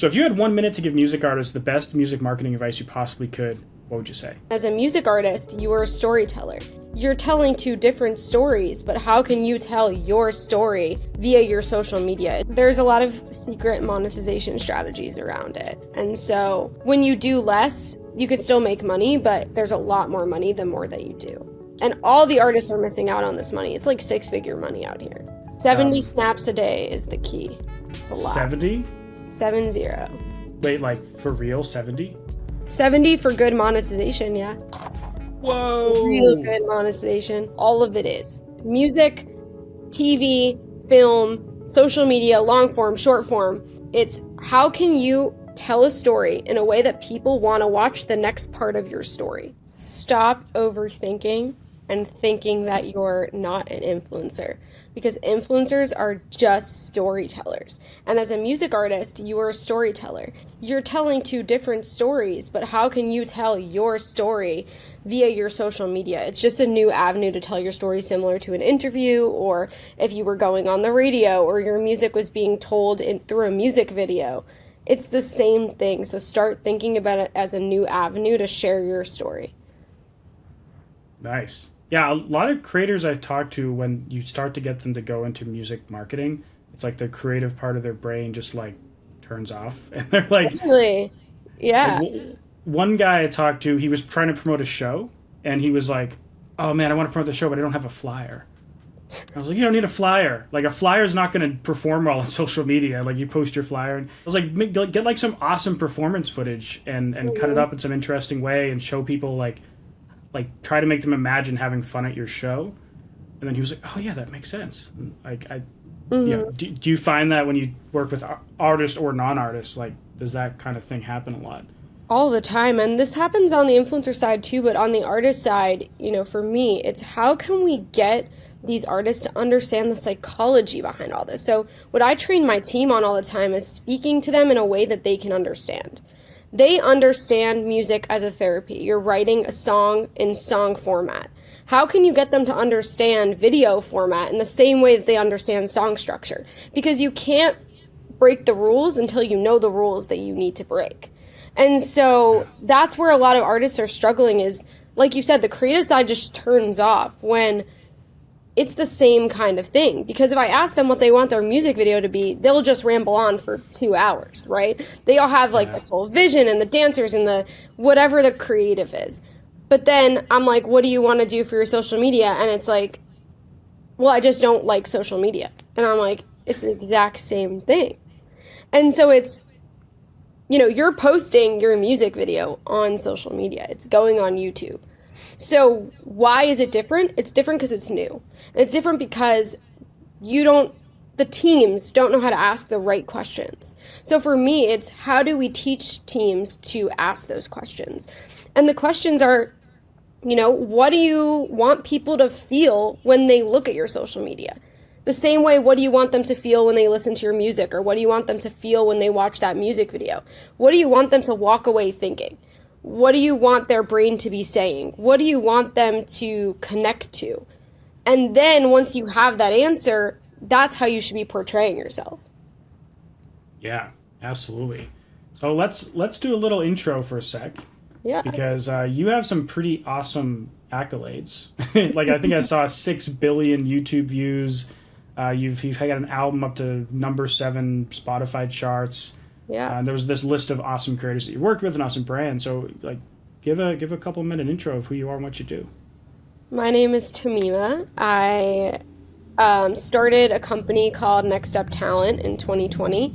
So if you had 1 minute to give music artists the best music marketing advice you possibly could, what would you say? As a music artist, you are a storyteller. You're telling two different stories, but how can you tell your story via your social media? There's a lot of secret monetization strategies around it. And so when you do less, you could still make money, but there's a lot more money the more that you do. And all the artists are missing out on this money. It's like 6-figure money out here. 70 snaps a day is the key. It's a lot. 70? 70. Wait, like for real, 70? 70 for good monetization, yeah. Whoa! Real good monetization. All of it is. Music, TV, film, social media, long form, short form. It's how can you tell a story in a way that people want to watch the next part of your story. Stop overthinking and thinking that you're not an influencer, because influencers are just storytellers. And as a music artist, you are a storyteller. You're telling two different stories, but how can you tell your story via your social media? It's just a new avenue to tell your story, similar to an interview, or if you were going on the radio, or your music was being told through a music video. It's the same thing. So start thinking about it as a new avenue to share your story. Nice. Yeah, a lot of creators I've talked to, when you start to get them to go into music marketing, it's like the creative part of their brain just like turns off. And they're like, really? Yeah. Like, one guy I talked to, he was trying to promote a show, and he was like, oh man, I want to promote the show, but I don't have a flyer. I was like, you don't need a flyer. Like, a flyer is not going to perform well on social media. Like, you post your flyer. And I was like, get like some awesome performance footage and cut it up in some interesting way and show people, like try to make them imagine having fun at your show. And then he was like, oh yeah, that makes sense. And like, yeah. Do you find that when you work with artists or non-artists, like, does that kind of thing happen a lot? All the time. And this happens on the influencer side too, but on the artist side, for me, it's how can we get these artists to understand the psychology behind all this? So what I train my team on all the time is speaking to them in a way that they can understand. They understand music as a therapy. You're writing a song in song format. How can you get them to understand video format in the same way that they understand song structure? Because you can't break the rules until you know the rules that you need to break. And so that's where a lot of artists are struggling is, like you said, the creative side just turns off when it's the same kind of thing. Because if I ask them what they want their music video to be, they'll just ramble on for 2 hours, right? They all have like this whole vision and the dancers and the whatever the creative is. But then I'm like, what do you want to do for your social media? And it's like, well, I just don't like social media. And I'm like, it's the exact same thing. And so it's, you're posting your music video on social media. It's going on YouTube. So why is it different? It's different because it's new. And it's different because the teams don't know how to ask the right questions. So for me, it's how do we teach teams to ask those questions? And the questions are, what do you want people to feel when they look at your social media? The same way, what do you want them to feel when they listen to your music? Or what do you want them to feel when they watch that music video? What do you want them to walk away thinking? What do you want their brain to be saying? What do you want them to connect to? And then once you have that answer, that's how you should be portraying yourself. Yeah, absolutely. So let's do a little intro for a sec. Yeah. Because you have some pretty awesome accolades. Like, I think I saw 6 billion YouTube views. You've got an album up to number 7 Spotify charts. Yeah. There was this list of awesome creators that you worked with, an awesome brand. So, like, give a couple minute intro of who you are and what you do. My name is Temima. I started a company called Next Step Talent in 2020.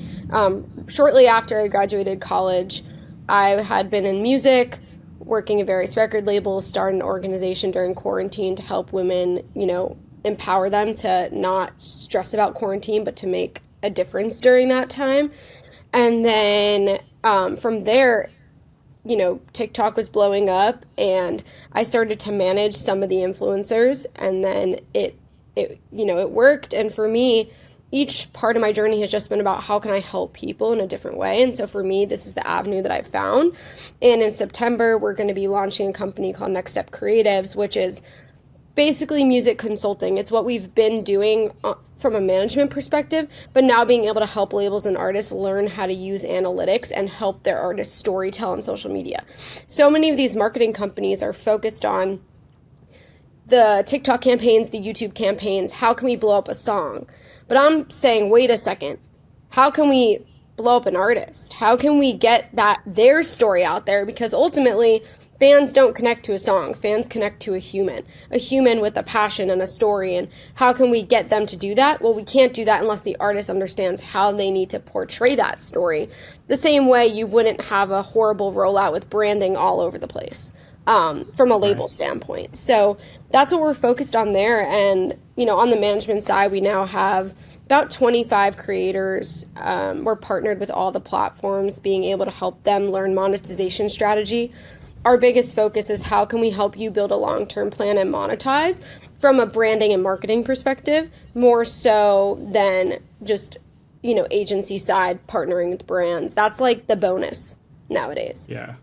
Shortly after I graduated college, I had been in music, working at various record labels, started an organization during quarantine to help women, empower them to not stress about quarantine, but to make a difference during that time. And then from there, TikTok was blowing up, and I started to manage some of the influencers, and then it worked. And for me, each part of my journey has just been about how can I help people in a different way. And so for me, this is the avenue that I've found. And in September, we're going to be launching a company called Next Step Creatives, which is basically music consulting. It's what we've been doing from a management perspective, but now being able to help labels and artists learn how to use analytics and help their artists storytell on social media. So many of these marketing companies are focused on the TikTok campaigns, the YouTube campaigns. How can we blow up a song? But I'm saying, wait a second. How can we blow up an artist? How can we get their story out there? Because ultimately, fans don't connect to a song. Fans connect to a human with a passion and a story. And how can we get them to do that? Well, we can't do that unless the artist understands how they need to portray that story. The same way you wouldn't have a horrible rollout with branding all over the place from a label standpoint. So that's what we're focused on there. And, on the management side, we now have about 25 creators. We're partnered with all the platforms, being able to help them learn monetization strategy. Our biggest focus is how can we help you build a long-term plan and monetize from a branding and marketing perspective, more so than just, agency side partnering with brands. That's like the bonus nowadays. Yeah.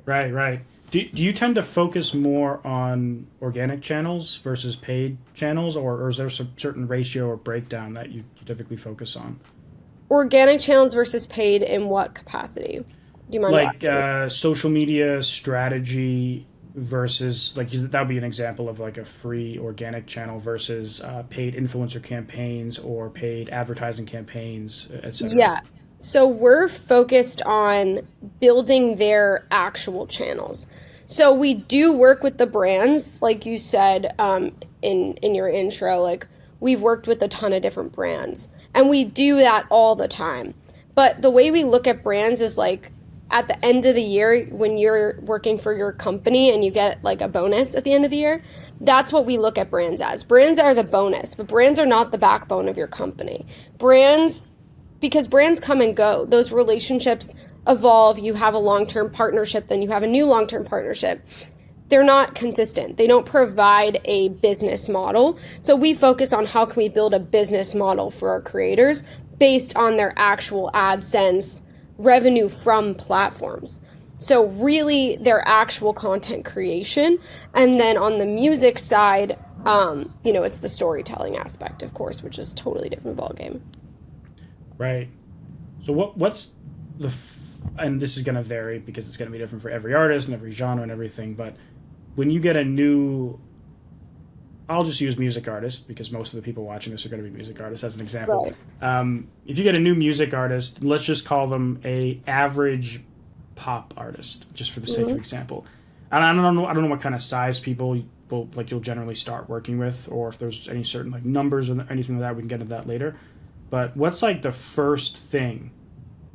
Right. Do you tend to focus more on organic channels versus paid channels, or is there some certain ratio or breakdown that you typically focus on? Organic channels versus paid in what capacity? Do you mind? Like social media strategy versus, like, that would be an example of like a free organic channel versus paid influencer campaigns or paid advertising campaigns, etc. Yeah. So we're focused on building their actual channels. So we do work with the brands, like you said in your intro. Like, we've worked with a ton of different brands, and we do that all the time. But the way we look at brands is like, at the end of the year, when you're working for your company and you get like a bonus at the end of the year, that's what we look at brands as. Brands are the bonus, but brands are not the backbone of your company. Because brands come and go. Those relationships evolve. You have a long-term partnership, then you have a new long-term partnership. They're not consistent. They don't provide a business model. So we focus on how can we build a business model for our creators based on their actual AdSense revenue from platforms. So really their actual content creation. And then on the music side, it's the storytelling aspect, of course, which is a totally different ballgame. Right. So what's and this is going to vary because it's going to be different for every artist and every genre and everything, but when you get a new, I'll just use music artist because most of the people watching this are going to be music artists as an example. Right. If you get a new music artist, let's just call them a average pop artist, just for the sake of example. And I don't know what kind of size people you'll generally start working with, or if there's any certain like numbers or anything like that. We can get into that later. But what's like the first thing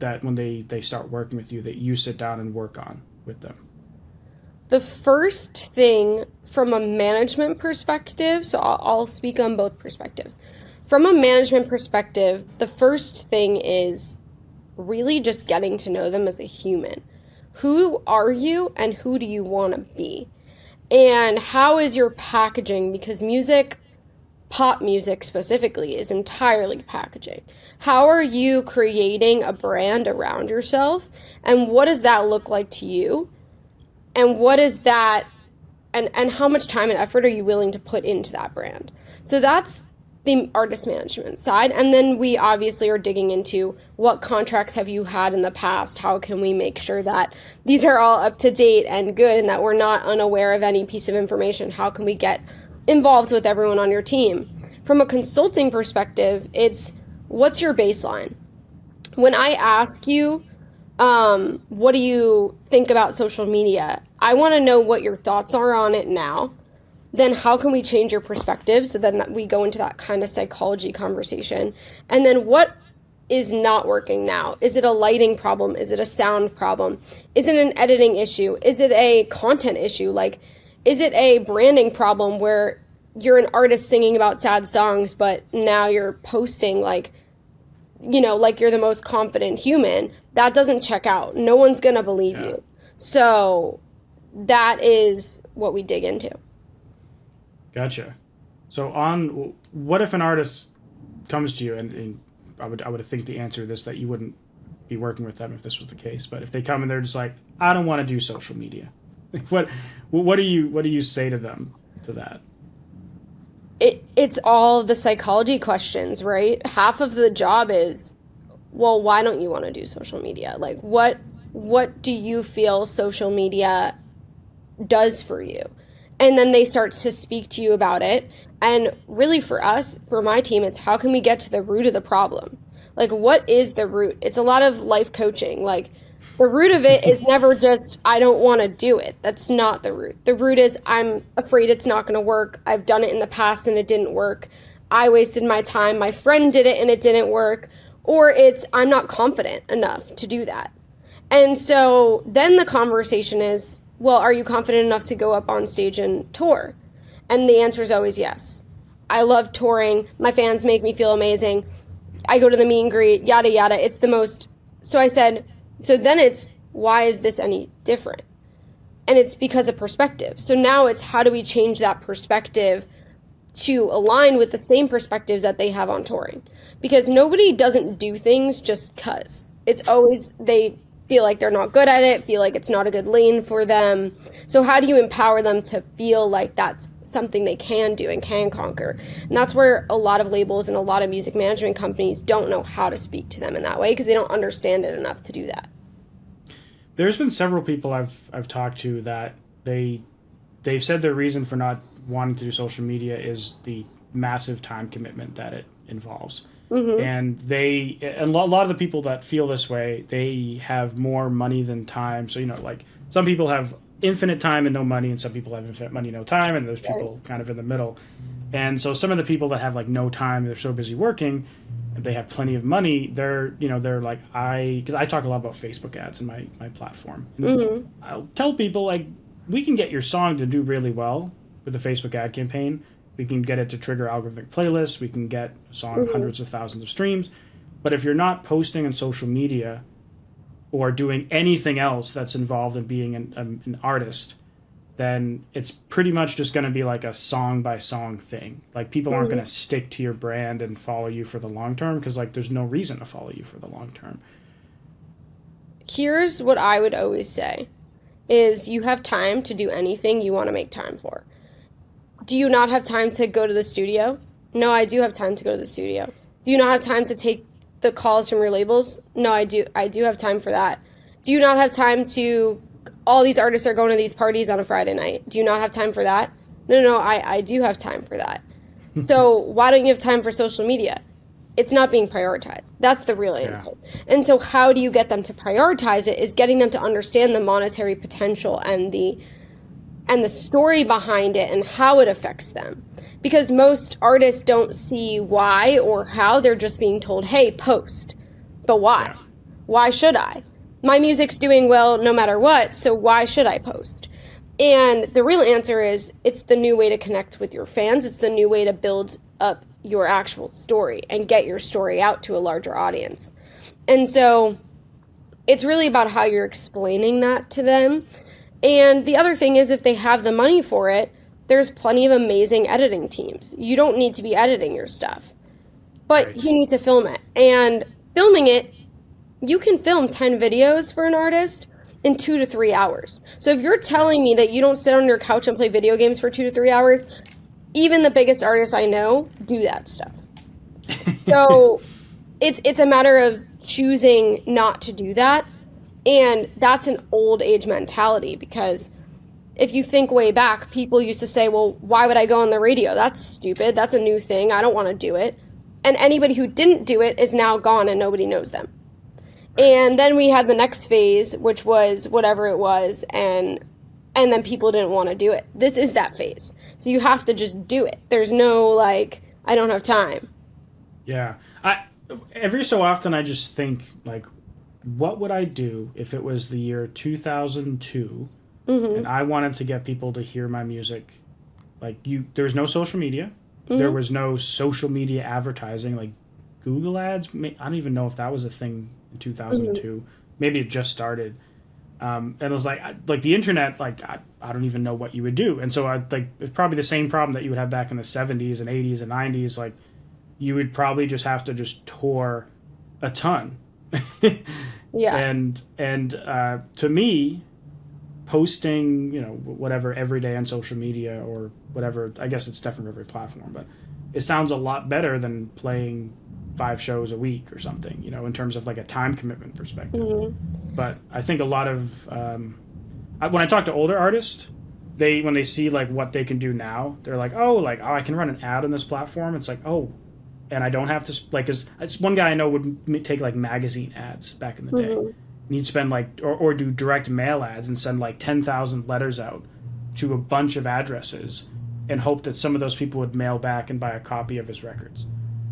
that when they start working with you that you sit down and work on with them? The first thing from a management perspective, so I'll speak on both perspectives. From a management perspective, the first thing is really just getting to know them as a human. Who are you and who do you want to be? And how is your packaging? Because pop music specifically, is entirely packaging. How are you creating a brand around yourself? And what does that look like to you? And what is that, and how much time and effort are you willing to put into that brand? So that's the artist management side. And then we obviously are digging into what contracts have you had in the past? How can we make sure that these are all up to date and good and that we're not unaware of any piece of information? How can we get involved with everyone on your team? From a consulting perspective, it's what's your baseline? When I ask you, what do you think about social media? I want to know what your thoughts are on it now. Then how can we change your perspective? So then we go into that kind of psychology conversation. And then what is not working now? Is it a lighting problem? Is it a sound problem? Is it an editing issue? Is it a content issue? Like, is it a branding problem where you're an artist singing about sad songs, but now you're posting like you're the most confident human? That doesn't check out. No one's going to believe you. So that is what we dig into. Gotcha. So what if an artist comes to you and I would think the answer to this that you wouldn't be working with them if this was the case, but if they come and they're just like, I don't want to do social media. What do you say to them to that? It's all the psychology questions, right? Half of the job is, well, why don't you want to do social media? Like what do you feel social media does for you? And then they start to speak to you about it. And really for us, for my team, it's how can we get to the root of the problem? Like what is the root? It's a lot of life coaching. Like the root of it is never just I don't want to do it. That's not the root. The root is I'm afraid it's not going to work. I've done it in the past and it didn't work. I wasted my time. My friend did it and it didn't work. Or it's I'm not confident enough to do that. And so then the conversation is, well, are you confident enough to go up on stage and tour? And the answer is always yes. I love touring. My fans make me feel amazing. I go to the meet and greet, yada, yada. It's the most. So I said, so then it's, why is this any different? And it's because of perspective. So now it's how do we change that perspective to align with the same perspectives that they have on touring? Because nobody doesn't do things just because. It's always they feel like they're not good at it, feel like it's not a good lane for them. So how do you empower them to feel like that's something they can do and can conquer? And that's where a lot of labels and a lot of music management companies don't know how to speak to them in that way because they don't understand it enough to do that. There's been several people I've talked to that they've said their reason for not wanting to do social media is the massive time commitment that it involves. Mm-hmm. And a lot of the people that feel this way, they have more money than time. So, like some people have infinite time and no money, and some people have infinite money, no time, and there's people kind of in the middle. And so some of the people that have like no time, they're so busy working, and they have plenty of money, they're like, because I talk a lot about Facebook ads in my platform. And mm-hmm. I'll tell people like, we can get your song to do really well with the Facebook ad campaign. We can get it to trigger algorithmic playlists. We can get a song mm-hmm. hundreds of thousands of streams. But if you're not posting on social media or doing anything else that's involved in being an artist, then it's pretty much just going to be like a song-by-song thing. Like, people aren't going to stick to your brand and follow you for the long term because, like, there's no reason to follow you for the long term. Here's what I would always say is you have time to do anything you want to make time for. Do you not have time to go to the studio? No, I do have time to go to the studio. Do you not have time to take the calls from your labels? No, I do. I do have time for that. Do you not have time to, all these artists are going to these parties on a Friday night. Do you not have time for that? No, I do have time for that. So why don't you have time for social media? It's not being prioritized. That's the real answer. Yeah. And so how do you get them to prioritize it is getting them to understand the monetary potential and the story behind it and how it affects them. Because most artists don't see why or how, they're just being told, hey, post. But why? Yeah. Why should I? My music's doing well no matter what, so why should I post? And the real answer is it's the new way to connect with your fans. It's the new way to build up your actual story and get your story out to a larger audience. And so it's really about how you're explaining that to them. And the other thing is if they have the money for it, there's plenty of amazing editing teams. You don't need to be editing your stuff, but right. You need to film it. And filming it, you can film 10 videos for an artist in 2 to 3 hours. So if you're telling me that you don't sit on your couch and play video games for 2 to 3 hours, even the biggest artists I know do that stuff. So it's a matter of choosing not to do that. And that's an old age mentality because if you think way back, people used to say, well, why would I go on the radio? That's stupid. That's a new thing. I don't want to do it. And anybody who didn't do it is now gone and nobody knows them. And then we had the next phase, which was whatever it was, and then people didn't want to do it. This is that phase. So you have to just do it. There's no, like, I don't have time. Yeah. Every so often I just think, like, what would I do if it was the year 2002 mm-hmm. and I wanted to get people to hear my music? Like, there's no social media. Mm-hmm. There was no social media advertising, like Google ads. I don't even know if that was a thing in 2002. Mm-hmm. Maybe it just started. And it was like the internet, like, I don't even know what you would do. And so it's probably the same problem that you would have back in the 70s and 80s and 90s. Like, you would probably just have to just tour a ton. Yeah. And to me, posting, whatever every day on social media or whatever, I guess it's different for every platform, but it sounds a lot better than playing 5 shows a week or something, you know, in terms of like a time commitment perspective. But I think a lot of when I talk to older artists, when they see like what they can do now, they're like, oh, I can run an ad on this platform. It's like, oh, and I don't have to like, because it's one guy I know would take like magazine ads back in the day, and he'd spend like or do direct mail ads and send like 10,000 letters out to a bunch of addresses and hope that some of those people would mail back and buy a copy of his records.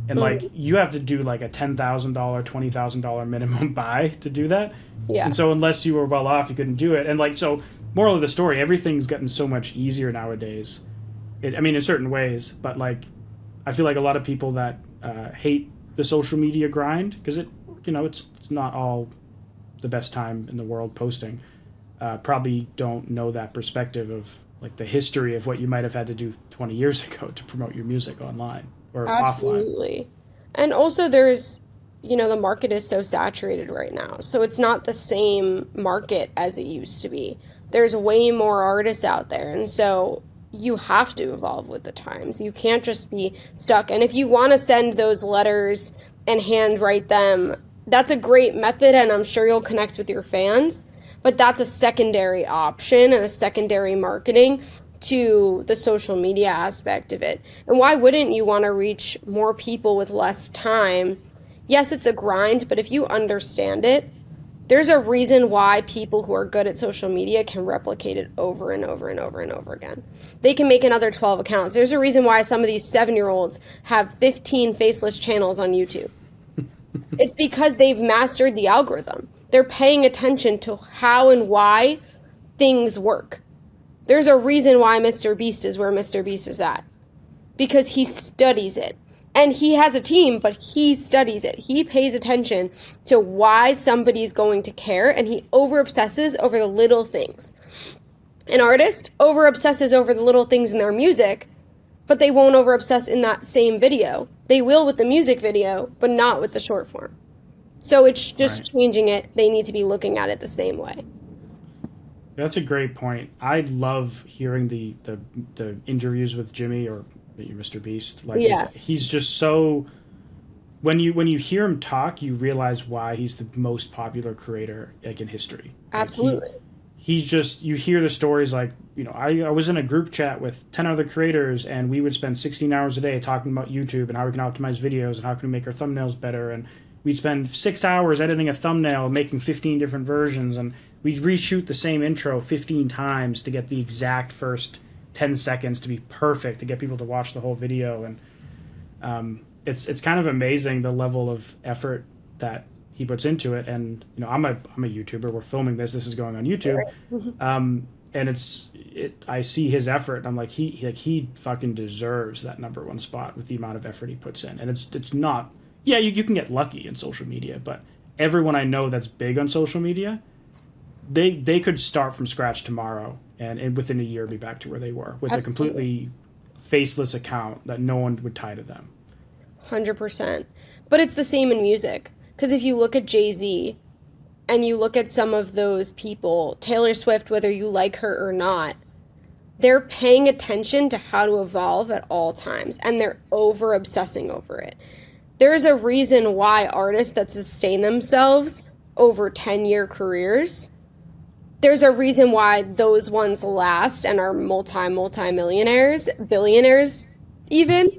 And like you have to do like a $10,000, $20,000 minimum buy to do that. Yeah. And so unless you were well off, you couldn't do it. And like, so moral of the story, everything's gotten so much easier nowadays. I mean, in certain ways, but like, I feel like a lot of people that hate the social media grind, because it's not all the best time in the world posting, probably don't know that perspective of like the history of what you might have had to do 20 years ago to promote your music online or Absolutely. offline. And also there's, the market is so saturated right now. So it's not the same market as it used to be. There's way more artists out there. And so you have to evolve with the times. You can't just be stuck. And if you want to send those letters and handwrite them, that's a great method, and I'm sure you'll connect with your fans. But that's a secondary option and a secondary marketing to the social media aspect of it. And why wouldn't you want to reach more people with less time? Yes, it's a grind, but if you understand it, there's a reason why people who are good at social media can replicate it over and over and over and over again. They can make another 12 accounts. There's a reason why some of these 7-year-olds have 15 faceless channels on YouTube. It's because they've mastered the algorithm. They're paying attention to how and why things work. There's a reason why Mr. Beast is where Mr. Beast is at. Because he studies it. And he has a team, but he studies it. He pays attention to why somebody's going to care, and he over-obsesses over the little things. An artist over-obsesses over the little things in their music, but they won't over-obsess in that same video. They will with the music video, but not with the short form. So it's just changing it. They need to be looking at it the same way. That's a great point. I love hearing the interviews with Jimmy or Mr. Beast. Like, yeah. He's just so. When you hear him talk, you realize why he's the most popular creator like in history. Absolutely. Like he's just, you hear the stories like, I was in a group chat with 10 other creators, and we would spend 16 hours a day talking about YouTube and how we can optimize videos and how can we make our thumbnails better, and we'd spend 6 hours editing a thumbnail, making 15 different versions, and we'd reshoot the same intro 15 times to get the exact first 10 seconds to be perfect to get people to watch the whole video. And it's kind of amazing the level of effort that he puts into it. And I'm a YouTuber. We're filming this. This is going on YouTube. And I see his effort, and I'm like, he fucking deserves that #1 spot with the amount of effort he puts in. And it's not. Yeah, you can get lucky in social media, but everyone I know that's big on social media, they could start from scratch tomorrow and within a year be back to where they were with Absolutely. a completely faceless account that no one would tie to them. 100%. But it's the same in music. Because if you look at Jay-Z and you look at some of those people, Taylor Swift, whether you like her or not, they're paying attention to how to evolve at all times, and they're over-obsessing over it. There's a reason why artists that sustain themselves over 10-year careers, there's a reason why those ones last and are multi-millionaires, billionaires even,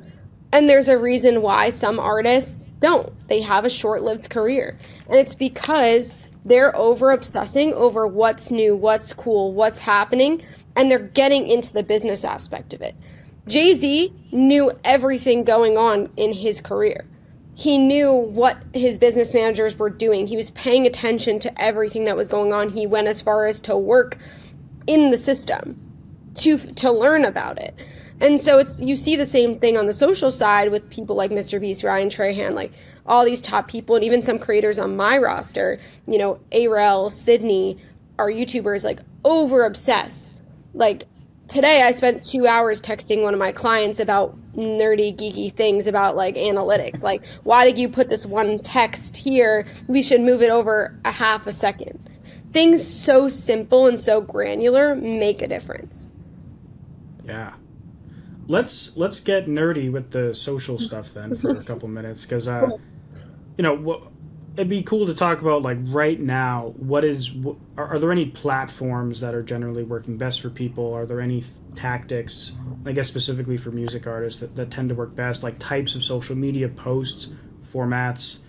and there's a reason why some artists don't. They have a short-lived career, and it's because they're over-obsessing over what's new, what's cool, what's happening, and they're getting into the business aspect of it. Jay-Z knew everything going on in his career. He knew what his business managers were doing. He was paying attention to everything that was going on. He went as far as to work in the system to learn about it. And so you see the same thing on the social side with people like Mr. Beast, Ryan Trahan, like all these top people, and even some creators on my roster, Arel, Sydney, are YouTubers, like over-obsess. Like today I spent 2 hours texting one of my clients about nerdy, geeky things about like analytics. Like, why did you put this one text here? We should move it over a half a second. Things so simple and so granular make a difference. Yeah. let's get nerdy with the social stuff then for a couple minutes, because it'd be cool to talk about, like, right now, are there any platforms that are generally working best for people? Are there any tactics, I guess specifically for music artists, that tend to work best, like types of social media posts, formats,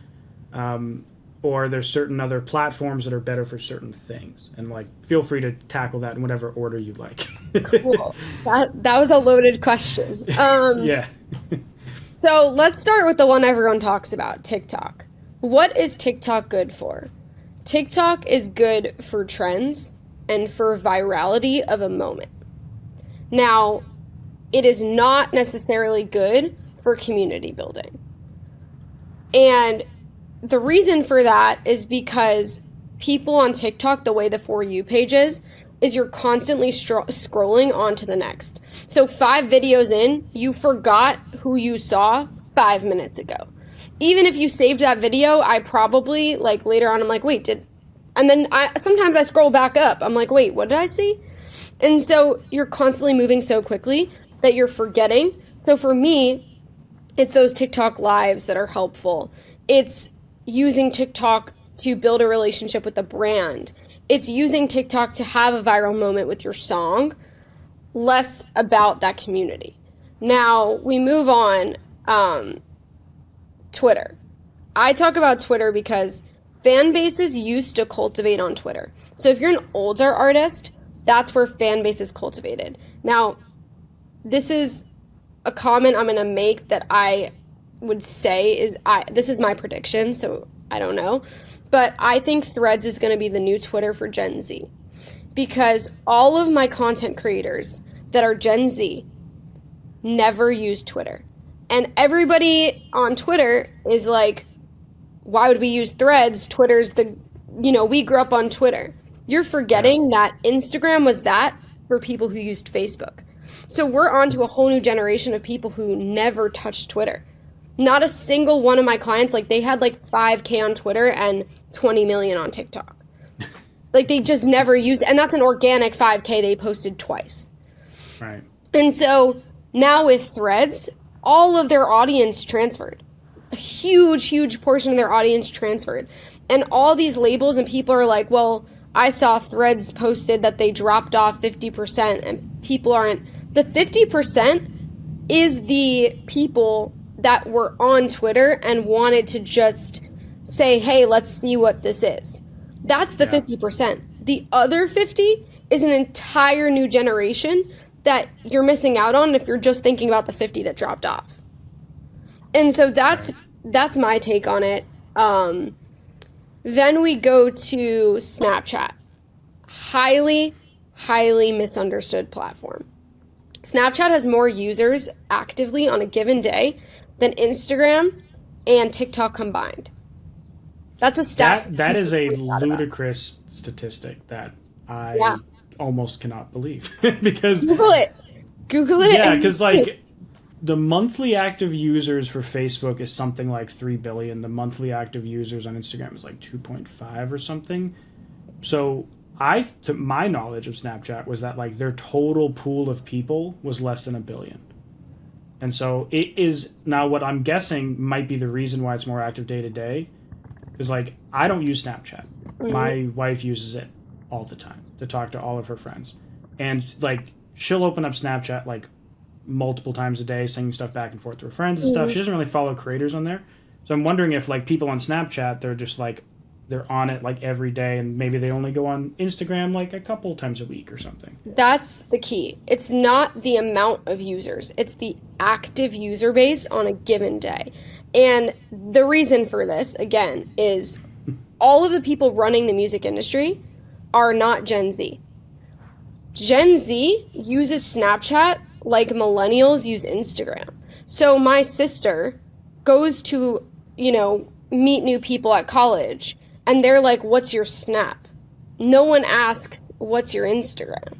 or there's certain other platforms that are better for certain things? And, like, feel free to tackle that in whatever order you like. Cool. That was a loaded question. Yeah. So let's start with the one everyone talks about, TikTok. What is TikTok good for? TikTok is good for trends and for virality of a moment. Now, it is not necessarily good for community building. And the reason for that is because people on TikTok, the way the For You page is you're constantly scrolling on to the next. So 5 videos in, you forgot who you saw 5 minutes ago. Even if you saved that video, I probably, like, later on, I'm like, wait, and then sometimes I scroll back up. I'm like, wait, what did I see? And so you're constantly moving so quickly that you're forgetting. So for me, it's those TikTok lives that are helpful. It's using TikTok to build a relationship with a brand. It's using TikTok to have a viral moment with your song, less about that community. Now, we move on. Twitter. I talk about Twitter because fan bases used to cultivate on Twitter. So if you're an older artist, that's where fan base is cultivated. Now, this is a comment I'm going to make that I would say this is my prediction, so I don't know. But I think Threads is going to be the new Twitter for Gen Z. Because all of my content creators that are Gen Z never use Twitter. And everybody on Twitter is like, why would we use Threads? Twitter's we grew up on Twitter. You're forgetting that Instagram was that for people who used Facebook. So we're on to a whole new generation of people who never touched Twitter. Not a single one of my clients, like, they had like 5K on Twitter and 20 million on TikTok. Like, they just never used, and that's an organic 5K they posted twice. Right. And so now with Threads, all of their audience transferred. A huge, huge portion of their audience transferred. And all these labels and people are like, well, I saw Threads posted that they dropped off 50%, and people aren't. The 50% is the people that were on Twitter and wanted to just say, hey, let's see what this is. That's the 50%. The other 50 is an entire new generation that you're missing out on if you're just thinking about the 50 that dropped off. And so that's my take on it. Then we go to Snapchat. Highly, highly misunderstood platform. Snapchat has more users actively on a given day than Instagram and TikTok combined. That's a stat. That is a ludicrous statistic that I almost cannot believe. Because Google it. Yeah, because, like, the monthly active users for Facebook is something like 3 billion. The monthly active users on Instagram is like 2.5 or something. So my knowledge of Snapchat was that, like, their total pool of people was less than 1 billion. And so it is now, what I'm guessing might be the reason why it's more active day to day is, like, I don't use Snapchat. Mm-hmm. My wife uses it all the time to talk to all of her friends. And, like, she'll open up Snapchat, like, multiple times a day, sending stuff back and forth to her friends and stuff. She doesn't really follow creators on there. So I'm wondering if, like, people on Snapchat, they're just, like, they're on it, like, every day, and maybe they only go on Instagram, like, a couple times a week or something. That's the key. It's not the amount of users. It's the active user base on a given day. And the reason for this, again, is all of the people running the music industry are not Gen Z. Gen Z uses Snapchat like millennials use Instagram. So my sister goes to, meet new people at college, and they're like, what's your Snap? No one asks, what's your Instagram?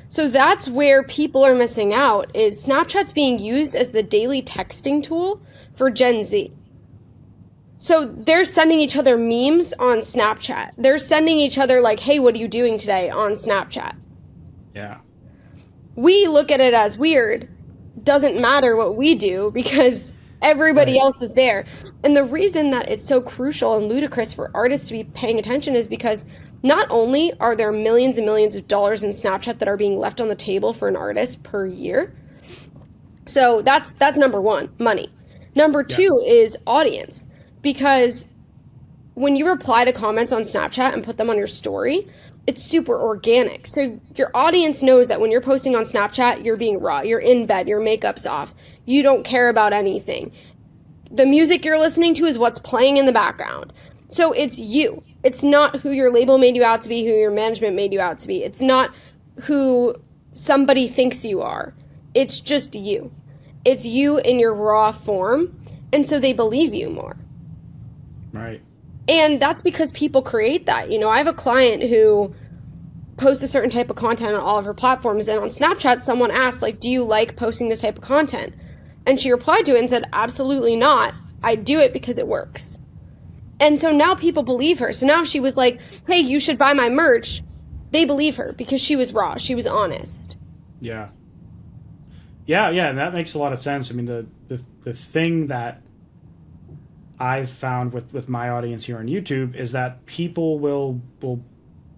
So that's where people are missing out, is Snapchat's being used as the daily texting tool for Gen Z. So they're sending each other memes on Snapchat. They're sending each other, like, hey, what are you doing today on Snapchat? Yeah. we look at it as weird. Doesn't matter what we do because everybody Right. else is there. And the reason that it's so crucial and ludicrous for artists to be paying attention is because not only are there millions and millions of dollars in Snapchat that are being left on the table for an artist per year. So that's number one, money. Number two is audience. Because when you reply to comments on Snapchat and put them on your story, it's super organic. So your audience knows that when you're posting on Snapchat, you're being raw. You're in bed, your makeup's off. You don't care about anything. The music you're listening to is what's playing in the background. So it's you. It's not who your label made you out to be, who your management made you out to be. It's not who somebody thinks you are. It's just you. It's you in your raw form. And so they believe you more. Right. And that's because people create that. You know, I have a client who posts a certain type of content on all of her platforms. And on Snapchat, someone asked, like, do you like posting this type of content? And she replied to it and said, absolutely not. I do it because it works. And so now people believe her. So now if she was like, hey, you should buy my merch, they believe her because she was raw. She was honest. Yeah. Yeah, and that makes a lot of sense. I mean, the thing that I've found with my audience here on YouTube is that people will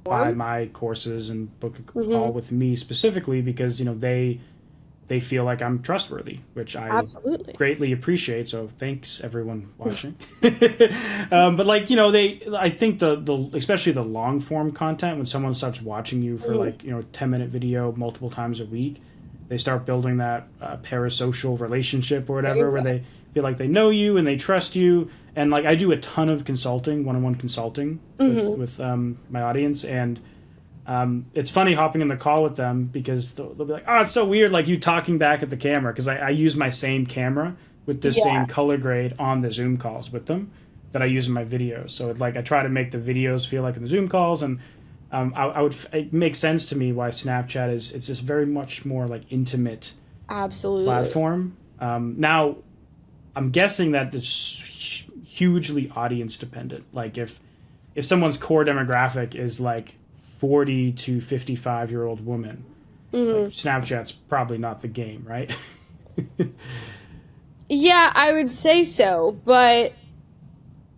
buy my courses and book a call with me specifically because, you know, they feel like I'm trustworthy, which I Absolutely greatly appreciate. So thanks everyone watching. But like, you know, I think the especially the long form content, when someone starts watching you for like, you know, 10-minute video multiple times a week, they start building that parasocial relationship or whatever, where they feel like they know you and they trust you. And like I do a ton of consulting, one-on-one consulting with my audience, and it's funny hopping in the call with them because they'll be like, oh, it's so weird, like you talking back at the camera, because I use my same camera with the same color grade on the Zoom calls with them that I use in my videos. So it's like I try to make the videos feel like in the Zoom calls, and it makes sense to me why Snapchat it's just very much more like intimate platform. Now, I'm guessing that it's hugely audience dependent. Like if someone's core demographic is like 40 to 55-year-old woman, like Snapchat's probably not the game, right? Yeah, I would say so, but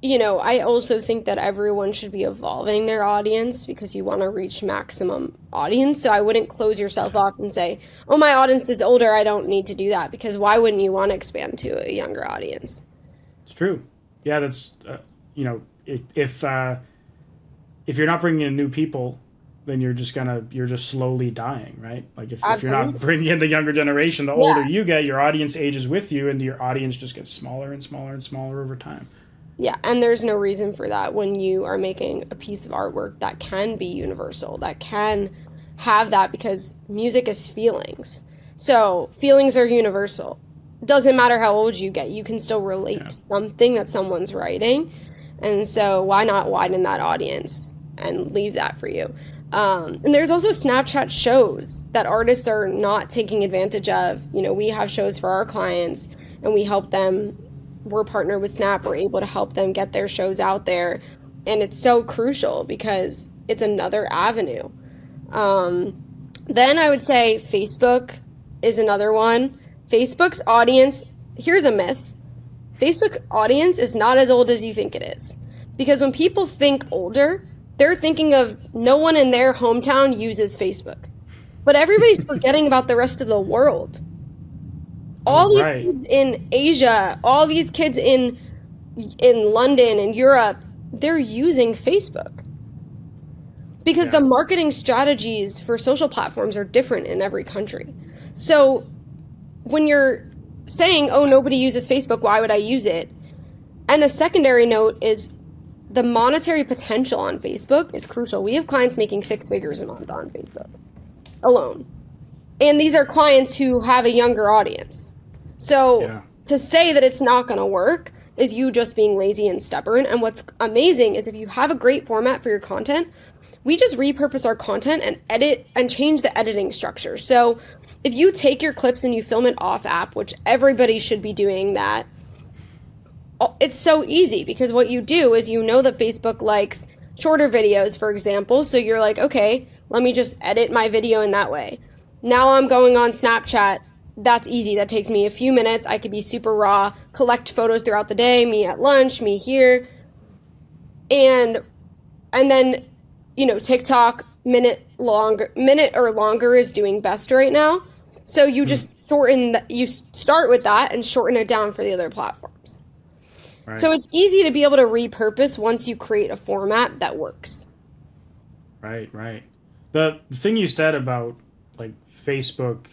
you know, I also think that everyone should be evolving their audience because you want to reach maximum audience. So I wouldn't close yourself off and say, oh, my audience is older, I don't need to do that, because why wouldn't you want to expand to a younger audience? It's true. Yeah, that's you know, if you're not bringing in new people, then you're just slowly dying, right? Like if you're not bringing in the younger generation, the older you get, your audience ages with you, and your audience just gets smaller and smaller and smaller over time. Yeah, and there's no reason for that when you are making a piece of artwork that can be universal, that can have that, because music is feelings. So feelings are universal. Doesn't matter how old you get, you can still relate to something that someone's writing. And so why not widen that audience and leave that for you? And there's also Snapchat shows that artists are not taking advantage of. You know, we have shows for our clients and we help them. We're partnered with Snap. We're able to help them get their shows out there. And it's so crucial because it's another avenue. Then I would say Facebook is another one. Facebook's audience, here's a myth. Facebook audience is not as old as you think it is. Because when people think older, they're thinking of no one in their hometown uses Facebook. But everybody's forgetting about the rest of the world. All these kids in Asia, all these kids in London and Europe, they're using Facebook. Because the marketing strategies for social platforms are different in every country. So when you're saying, oh, nobody uses Facebook, why would I use it? And a secondary note is the monetary potential on Facebook is crucial. We have clients making 6 figures a month on Facebook alone. And these are clients who have a younger audience. So to say that it's not going to work is you just being lazy and stubborn. And what's amazing is if you have a great format for your content, we just repurpose our content and edit and change the editing structure. So if you take your clips and you film it off app, which everybody should be doing that, it's so easy because what you do is you know that Facebook likes shorter videos, for example. So you're like, okay, let me just edit my video in that way. Now I'm going on Snapchat. That's easy. That takes me a few minutes. I could be super raw, collect photos throughout the day, me at lunch, me here. And then, TikTok minute or longer is doing best right now. So you just you start with that and shorten it down for the other platforms. Right. So it's easy to be able to repurpose once you create a format that works. Right. The thing you said about like Facebook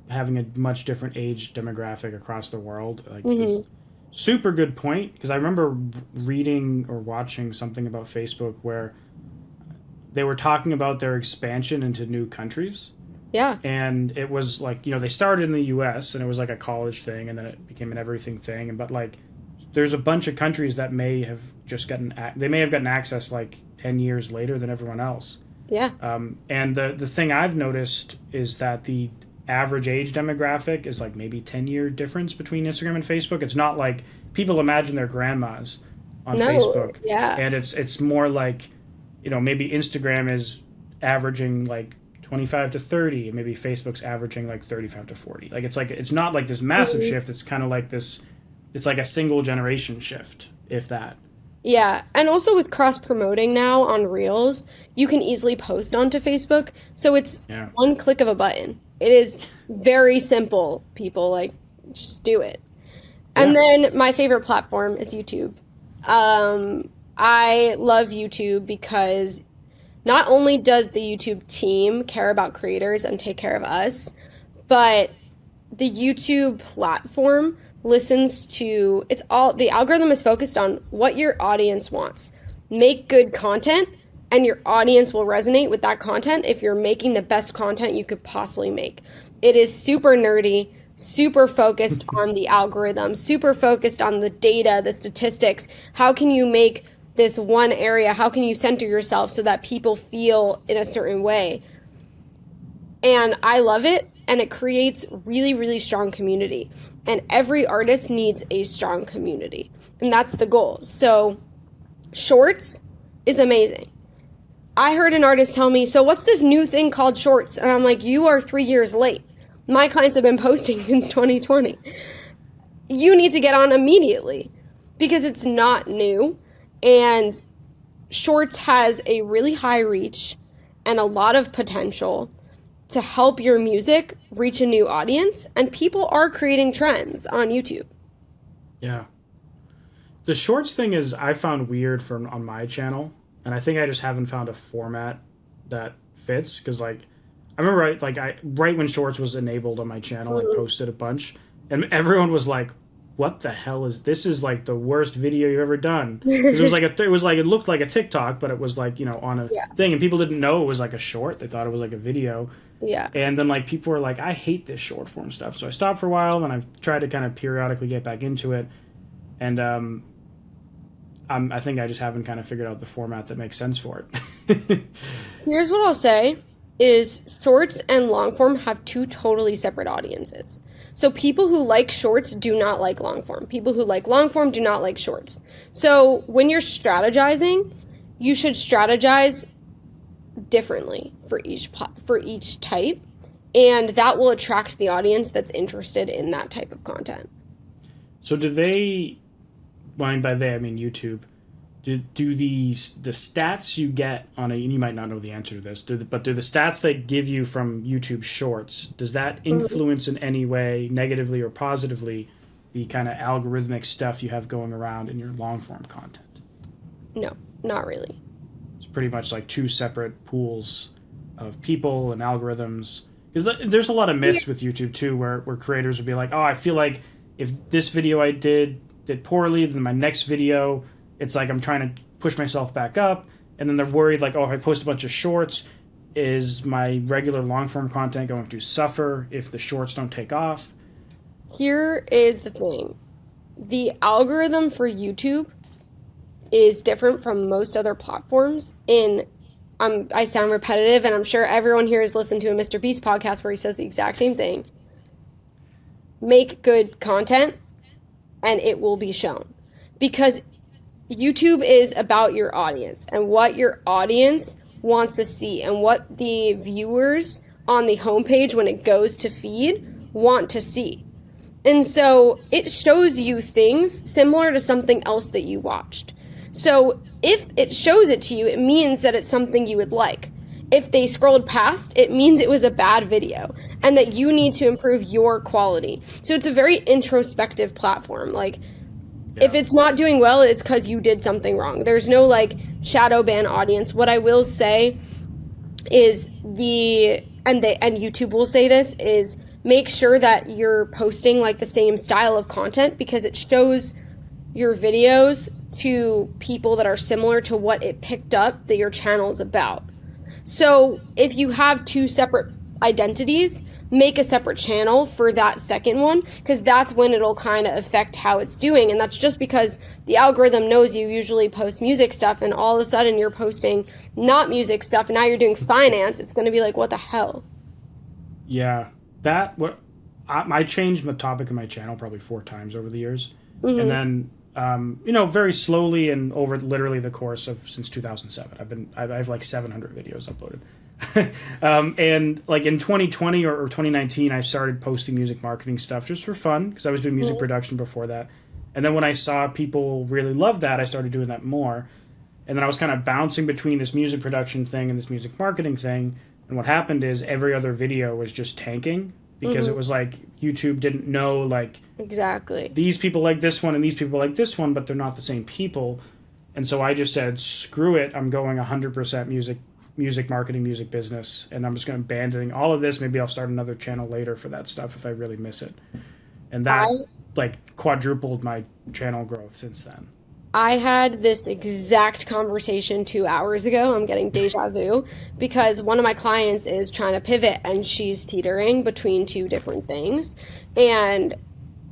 having a much different age demographic across the world, like, is super good point, because I remember reading or watching something about Facebook where they were talking about their expansion into new countries. Yeah. And it was like, they started in the US and it was like a college thing, and then it became an everything thing. But like, there's a bunch of countries that may have gotten access like 10 years later than everyone else. Yeah. And the thing I've noticed is that the average age demographic is like maybe 10-year difference between Instagram and Facebook. It's not like people imagine their grandmas on Facebook. Yeah. And it's more like, maybe Instagram is averaging like 25 to 30, and maybe Facebook's averaging like 35 to 40. Like it's not like this massive shift. It's kind of like this, it's like a single generation shift, if that. Yeah, and also with cross-promoting now on Reels, you can easily post onto Facebook. So it's one click of a button. It is very simple, people. Like, just do it. And then my favorite platform is YouTube. I love YouTube because not only does the YouTube team care about creators and take care of us, but the YouTube platform listens to, the algorithm is focused on what your audience wants. Make good content and your audience will resonate with that content if you're making the best content you could possibly make. It is super nerdy, super focused on the algorithm, super focused on the data, the statistics. How can you make this one area? How can you center yourself so that people feel in a certain way? And I love it. And it creates really, really strong community. And every artist needs a strong community. And that's the goal. So Shorts is amazing. I heard an artist tell me, so what's this new thing called Shorts? And I'm like, you are 3 years late. My clients have been posting since 2020. You need to get on immediately because it's not new. And Shorts has a really high reach and a lot of potential to help your music reach a new audience, and people are creating trends on YouTube. Yeah. The Shorts thing is I found weird on my channel, and I think I just haven't found a format that fits, because like I remember right when Shorts was enabled on my channel, I posted a bunch, and everyone was like, what the hell is this? Is like the worst video you've ever done. It was it looked like a TikTok, but it was like, on a thing, and people didn't know it was like a short. They thought it was like a video. Yeah. And then like people were like, I hate this short form stuff. So I stopped for a while, and I've tried to kind of periodically get back into it. And I think I just haven't kind of figured out the format that makes sense for it. Here's what I'll say is Shorts and long form have two totally separate audiences. So people who like Shorts do not like long form. People who like long form do not like Shorts. So when you're strategizing, you should strategize differently for each type, and that will attract the audience that's interested in that type of content. So do they, by they I mean YouTube, do the stats you get on and you might not know the answer to this, but do the stats they give you from YouTube Shorts, does that influence in any way, negatively or positively, the kind of algorithmic stuff you have going around in your long form content? No, not really. It's pretty much like two separate pools of people and algorithms. Because there's a lot of myths with YouTube too, where creators would be like, oh, I feel like if this video I did poorly, then my next video, it's like I'm trying to push myself back up, and then they're worried like, oh, if I post a bunch of shorts, is my regular long-form content going to suffer if the shorts don't take off? Here is the thing. The algorithm for YouTube is different from most other platforms I sound repetitive, and I'm sure everyone here has listened to a Mr. Beast podcast where he says the exact same thing. Make good content, and it will be shown. Because YouTube is about your audience and what your audience wants to see and what the viewers on the homepage when it goes to feed want to see. And so it shows you things similar to something else that you watched. So if it shows it to you, it means that it's something you would like. If they scrolled past, it means it was a bad video and that you need to improve your quality. So it's a very introspective platform. Like, if it's not doing well, it's because you did something wrong. There's no like shadow ban audience. What I will say is and YouTube will say this, is make sure that you're posting like the same style of content, because it shows your videos to people that are similar to what it picked up that your channel is about. So if you have two separate identities, make a separate channel for that second one, because that's when it'll kind of affect how it's doing. And that's just because the algorithm knows you usually post music stuff, and all of a sudden you're posting not music stuff, and now you're doing finance. It's going to be like, what the hell? Yeah, I changed the topic of my channel probably 4 times over the years. Mm-hmm. And then, very slowly and over literally the course of since 2007, I have like 700 videos uploaded. And like in 2020 or 2019, I started posting music marketing stuff just for fun, because I was doing music production before that. And then when I saw people really love that, I started doing that more. And then I was kind of bouncing between this music production thing and this music marketing thing. And what happened is every other video was just tanking, because it was like YouTube didn't know, like, exactly, these people like this one and these people like this one, but they're not the same people. And so I just said, screw it, I'm going 100% music marketing, music business, and I'm just going to abandon all of this. Maybe I'll start another channel later for that stuff if I really miss it. And that like quadrupled my channel growth since then. I had this exact conversation 2 hours ago. I'm getting deja vu, because one of my clients is trying to pivot and she's teetering between 2 different things. And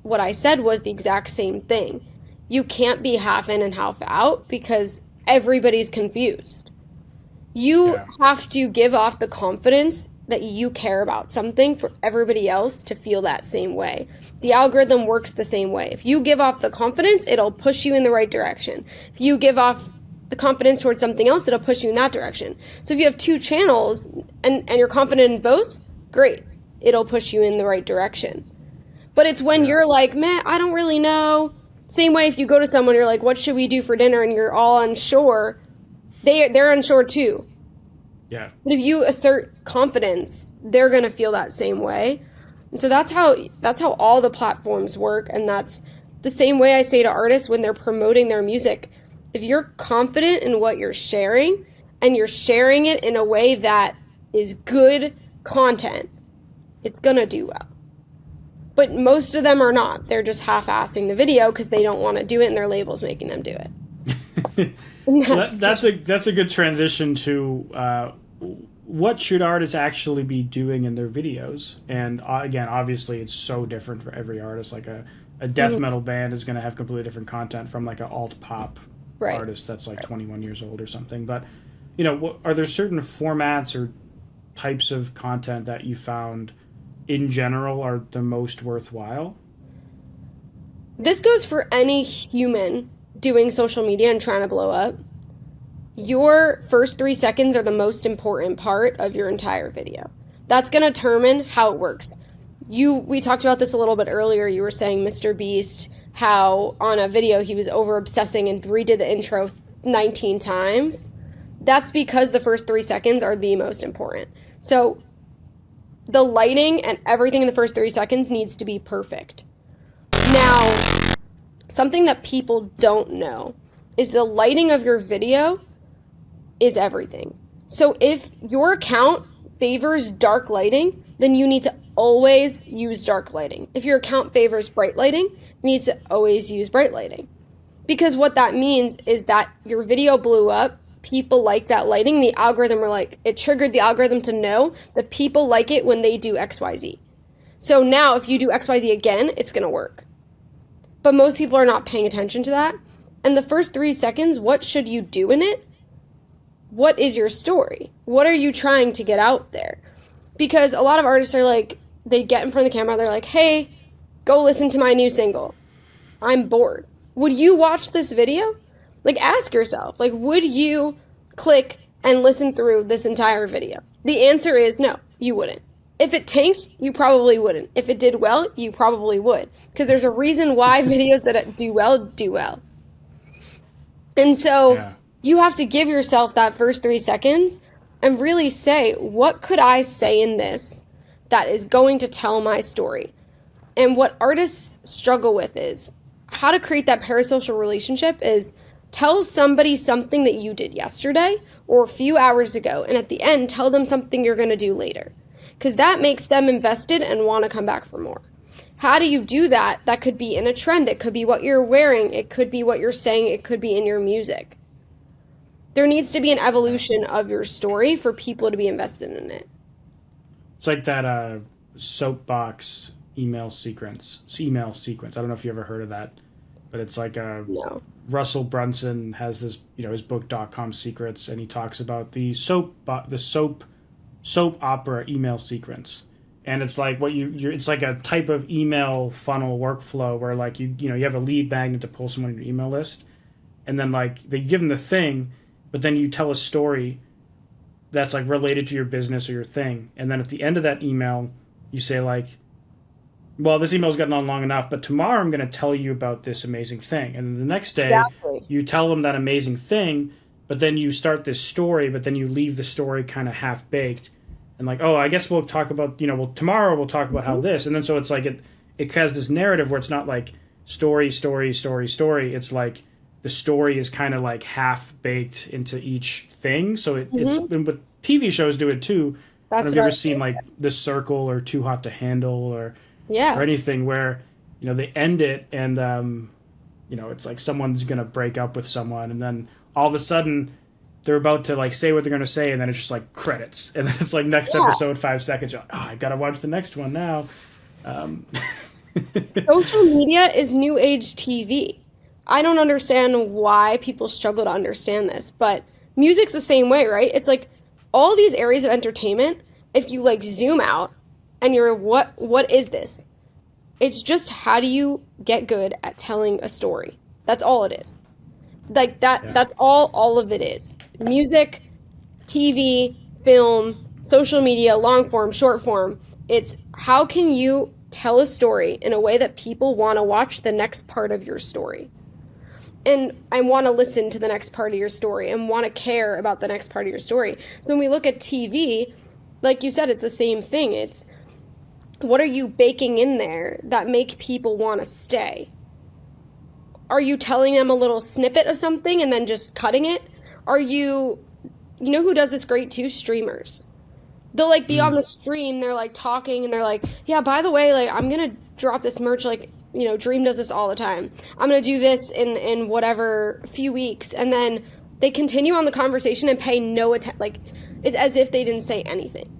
what I said was the exact same thing. You can't be half in and half out, because everybody's confused. You have to give off the confidence that you care about something for everybody else to feel that same way. The algorithm works the same way. If you give off the confidence, it'll push you in the right direction. If you give off the confidence towards something else, it'll push you in that direction. So if you have 2 channels and you're confident in both, great. It'll push you in the right direction. But it's when you're like, man, I don't really know. Same way if you go to someone, you're like, what should we do for dinner? And you're all unsure. They're unsure too. Yeah. But if you assert confidence, they're going to feel that same way. And so that's how all the platforms work. And that's the same way I say to artists when they're promoting their music. If you're confident in what you're sharing, and you're sharing it in a way that is good content, it's going to do well. But most of them are not. They're just half-assing the video because they don't want to do it and their label's making them do it. That's a good transition to what should artists actually be doing in their videos. And again, obviously it's so different for every artist. Like a death metal band is going to have completely different content from like an alt pop artist that's like 21 years old or something. But are there certain formats or types of content that you found in general are the most worthwhile? This goes for any human doing social media and trying to blow up. Your first 3 seconds are the most important part of your entire video. That's going to determine how it works. We talked about this a little bit earlier. You were saying Mr. Beast, how on a video he was over obsessing and redid the intro 19 times. That's because the first 3 seconds are the most important. So the lighting and everything in the first 3 seconds needs to be perfect. Now, something that people don't know is the lighting of your video is everything. So if your account favors dark lighting, then you need to always use dark lighting. If your account favors bright lighting, you need to always use bright lighting. Because what that means is that your video blew up, people like that lighting, the algorithm it triggered the algorithm to know that people like it when they do XYZ. So now if you do XYZ again, it's going to work. But most people are not paying attention to that. And the first 3 seconds, what should you do in it? What is your story? What are you trying to get out there? Because a lot of artists are like, they get in front of the camera, they're like, hey, go listen to my new single. I'm bored. Would you watch this video? Like, ask yourself, like, would you click and listen through this entire video? The answer is no. you wouldn't. If it tanked, you probably wouldn't. If it did well, you probably would. Because there's a reason why videos that do well do well. And so Yeah. you have to give yourself that first 3 seconds and really say, what could I say in this that is going to tell my story? And what artists struggle with is how to create that parasocial relationship is tell somebody something that you did yesterday or a few hours ago, and at the end, tell them something you're going to do later. Because that makes them invested and want to come back for more. How do you do that? That could be in a trend. It could be what you're wearing. It could be what you're saying. It could be in your music. There needs to be an evolution of your story for people to be invested in it. It's like that soapbox email sequence. I don't know if you ever heard of that, but it's like No. Russell Brunson has this, his book .com Secrets, and he talks about the soap opera email sequence. And it's like it's like a type of email funnel workflow where like you have a lead magnet to pull someone on your email list, and then like they give them the thing, but then you tell a story that's like related to your business or your thing, and then at the end of that email you say like, well, this email's gotten on long enough, but tomorrow I'm going to tell you about this amazing thing, and then the next day Exactly. you tell them that amazing thing, but then you start this story, but then you leave the story kind of half baked. And like, oh, I guess we'll talk about, tomorrow we'll talk about how this. And then so it's like it has this narrative where it's not like story. It's like the story is kind of like half baked into each thing. So but TV shows do it too. That's Have you ever seen like The Circle or Too Hot to Handle or anything where, they end it and, it's like someone's going to break up with someone. And then all of a sudden they're about to like say what they're going to say, and then it's just like credits, and then it's like next episode 5 seconds. You're like, I gotta watch the next one now. Social media is new age TV. I don't understand why people struggle to understand this, but music's the same way, right? It's like all these areas of entertainment, if you like zoom out and you're what is this? It's just how do you get good at telling a story? That's all it is. Like that's all of it is. Music, TV, film, social media, long form, short form. It's how can you tell a story in a way that people want to watch the next part of your story. And I want to listen to the next part of your story and want to care about the next part of your story. So when we look at TV, like you said, it's the same thing. It's what are you baking in there that make people want to stay? Are you telling them a little snippet of something and then just cutting it? Are you know who does this great too? Streamers. They'll like be on the stream, they're like talking and they're like, yeah, by the way, like I'm going to drop this merch, like, Dream does this all the time. I'm going to do this in whatever few weeks. And then they continue on the conversation and pay no attention. Like it's as if they didn't say anything.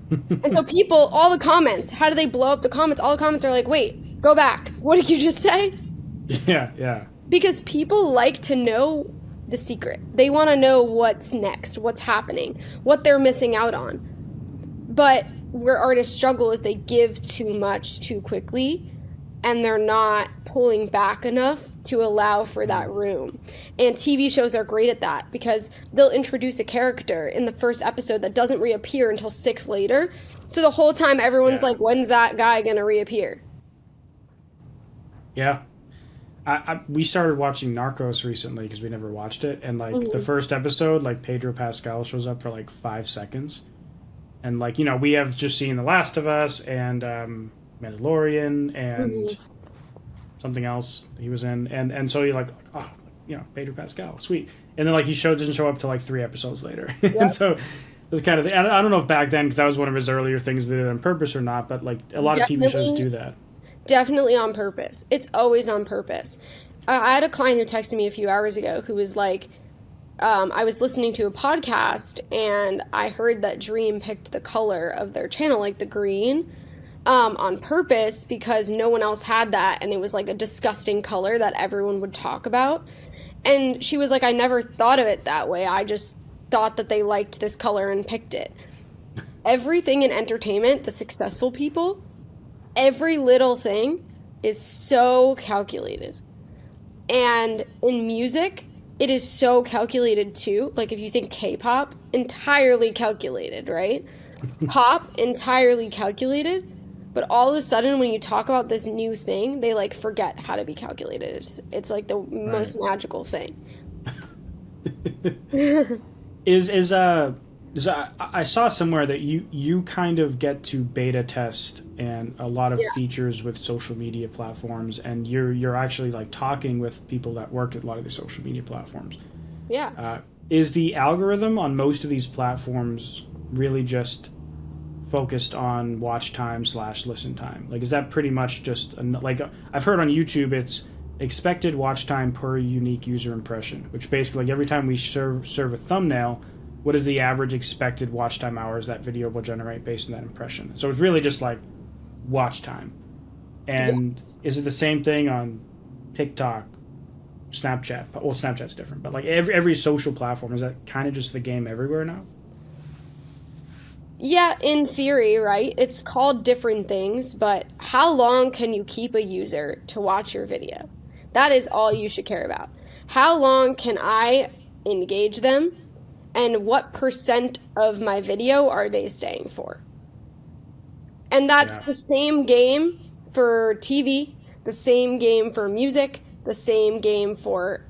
And so people, all the comments, how do they blow up the comments? All the comments are like, wait, go back. What did you just say? Yeah. Because people like to know the secret. They want to know what's next, what's happening, what they're missing out on. But where artists struggle is they give too much too quickly, and they're not pulling back enough to allow for that room. And TV shows are great at that because they'll introduce a character in the first episode that doesn't reappear until 6 later. So the whole time everyone's like, when's that guy going to reappear? Yeah. We started watching Narcos recently because we never watched it, and like the first episode, like Pedro Pascal shows up for like 5 seconds, and like we have just seen The Last of Us and Mandalorian and something else he was in, and so you're like, oh, Pedro Pascal, sweet, and then like he doesn't show up till like 3 episodes later, and so it's kind of and I don't know if back then because that was one of his earlier things they did on purpose or not, but like a lot of TV shows do that. Definitely on purpose. It's always on purpose. I had a client who texted me a few hours ago who was like, I was listening to a podcast and I heard that Dream picked the color of their channel, like the green, on purpose because no one else had that, and it was like a disgusting color that everyone would talk about. And she was like, I never thought of it that way. I just thought that they liked this color and picked it. Everything in entertainment, the successful people, every little thing is so calculated. And in music, it is so calculated too. Like if you think K-pop, entirely calculated, right? pop entirely calculated, but all of a sudden when you talk about this new thing, they like forget how to be calculated. It's like the Right. most magical thing. I saw somewhere that you kind of get to beta test and a lot of Yeah. features with social media platforms, and you're actually like talking with people that work at a lot of the social media platforms. Yeah. Is the algorithm on most of these platforms really just focused on watch time slash listen time? Like, is that pretty much just like I've heard on YouTube it's expected watch time per unique user impression, which basically like every time we serve a thumbnail, what is the average expected watch time hours that video will generate based on that impression? So it's really just like watch time. And Yes. is it the same thing on TikTok, Snapchat? Well, Snapchat's different, but like every social platform, is that kind of just the game everywhere now? Yeah, in theory, right? It's called different things, but how long can you keep a user to watch your video? That is all you should care about. How long can I engage them, and what percent of my video are they staying for? And that's Yeah. the same game for TV, the same game for music, the same game for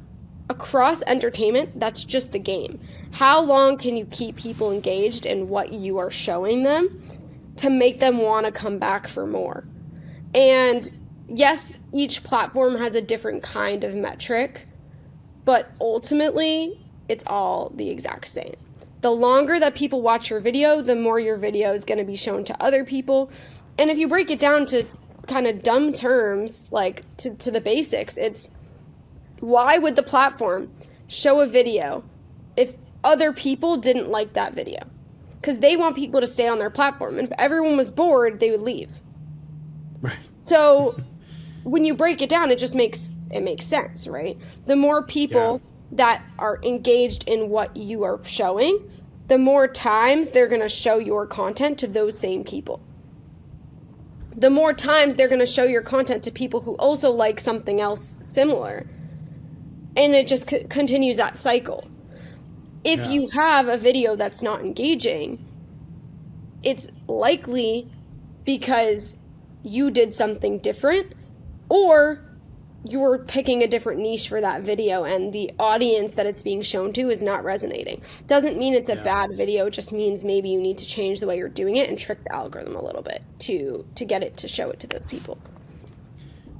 across entertainment. That's just the game. How long can you keep people engaged in what you are showing them to make them want to come back for more? And yes, each platform has a different kind of metric, but ultimately, it's all the exact same. The longer that people watch your video, the more your video is going to be shown to other people. And if you break it down to kind of dumb terms, like to the basics, it's why would the platform show a video if other people didn't like that video? Because they want people to stay on their platform. And if everyone was bored, they would leave. Right. So when you break it down, it makes sense, right? The more Yeah. people that are engaged in what you are showing, the more times they're going to show your content to those same people. The more times they're going to show your content to people who also like something else similar. And it just continues that cycle. If Yeah. you have a video that's not engaging, it's likely because you did something different, or you're picking a different niche for that video and the audience that it's being shown to is not resonating. Doesn't mean it's a Yeah. bad video, it just means maybe you need to change the way you're doing it and trick the algorithm a little bit to get it to show it to those people.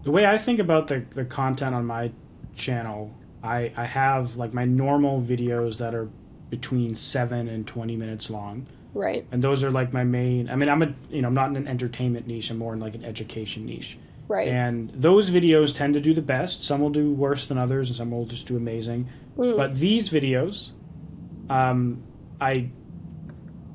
The way I think about the content on my channel, I have like my normal videos that are between 7 and 20 minutes long. Right. And those are like my main. I mean, I'm not in an entertainment niche. I'm more in like an education niche. Right. And those videos tend to do the best. Some will do worse than others, and some will just do amazing. But these videos, I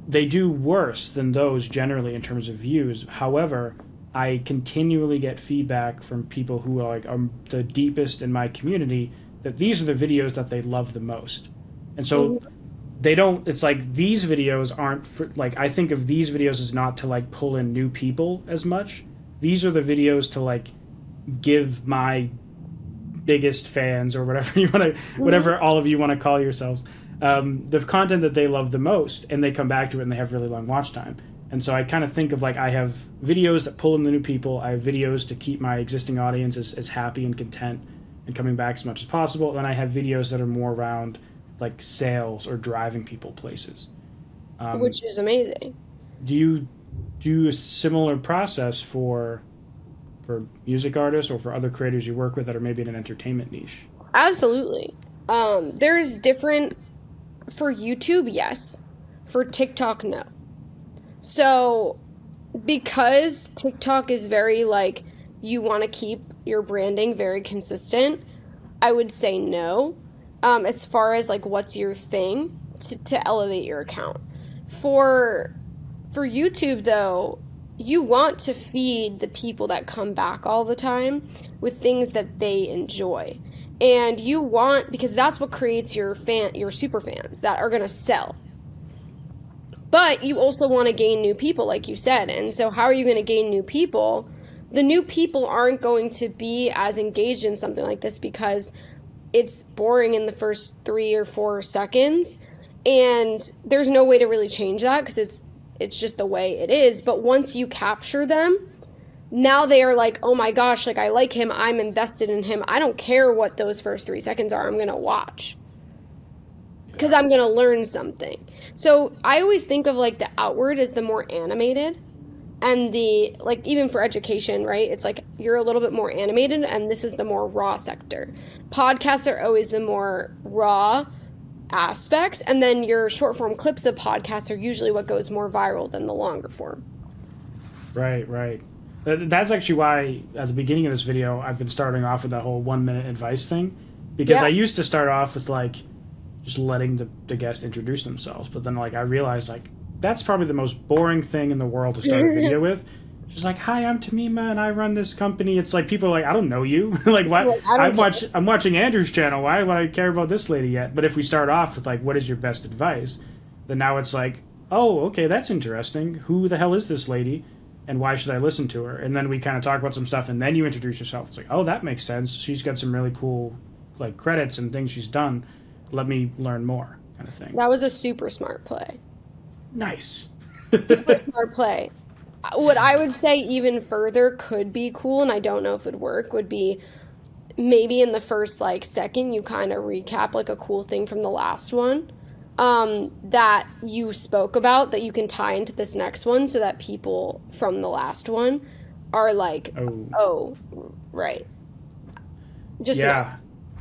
they do worse than those generally in terms of views. However, I continually get feedback from people who are like the deepest in my community that these are the videos that they love the most. And so they don't, it's like these videos aren't for, like, I think of these videos as not to like pull in new people as much. These are the videos to like give my biggest fans or whatever you want to, whatever all of you want to call yourselves, the content that they love the most, and they come back to it and they have really long watch time. And so I kind of think of like I have videos that pull in the new people. I have videos to keep my existing audience as happy and content and coming back as much as possible. And then I have videos that are more around like sales or driving people places. Which is amazing. Do you do a similar process for music artists or for other creators you work with that are maybe in an entertainment niche? Absolutely. There's different for YouTube, yes. For TikTok, no. So, because TikTok is very like you want to keep your branding very consistent, I would say no. As far as like what's your thing to elevate your account. For YouTube though, you want to feed the people that come back all the time with things that they enjoy. And you want, because that's what creates your super fans that are going to sell. But you also want to gain new people, like you said. And so how are you going to gain new people? The new people aren't going to be as engaged in something like this because it's boring in the first 3 or 4 seconds. And there's no way to really change that because it's just the way it is. But once you capture them, now they are like, oh my gosh, like I like him, I'm invested in him. I don't care what those first 3 seconds are, I'm gonna watch. Because I'm gonna learn something. So I always think of like the outward as the more animated, and the like even for education, right? It's like you're a little bit more animated, and this is the more raw sector. Podcasts are always the more raw aspects, and then your short form clips of podcasts are usually what goes more viral than the longer form. Right. That's actually why at the beginning of this video I've been starting off with that whole 1 minute advice thing, because I used to start off with like just letting the guest introduce themselves, but then like I realized like that's probably the most boring thing in the world to start a video with. Just like, hi, I'm Tamima and I run this company. It's like people are like, I don't know you. Like, why? I'm watching Andrew's channel. Why would I care about this lady yet? But if we start off with like, what is your best advice? Then now it's like, oh, okay, that's interesting. Who the hell is this lady? And why should I listen to her? And then we kind of talk about some stuff, and then you introduce yourself. It's like, oh, that makes sense. She's got some really cool like credits and things she's done. Let me learn more, kind of thing. That was a super smart play. Nice. Super smart play. What I would say even further could be cool, and I don't know if it'd work, would be maybe in the first like second you kind of recap like a cool thing from the last one that you spoke about that you can tie into this next one, so that people from the last one are like, oh right. Just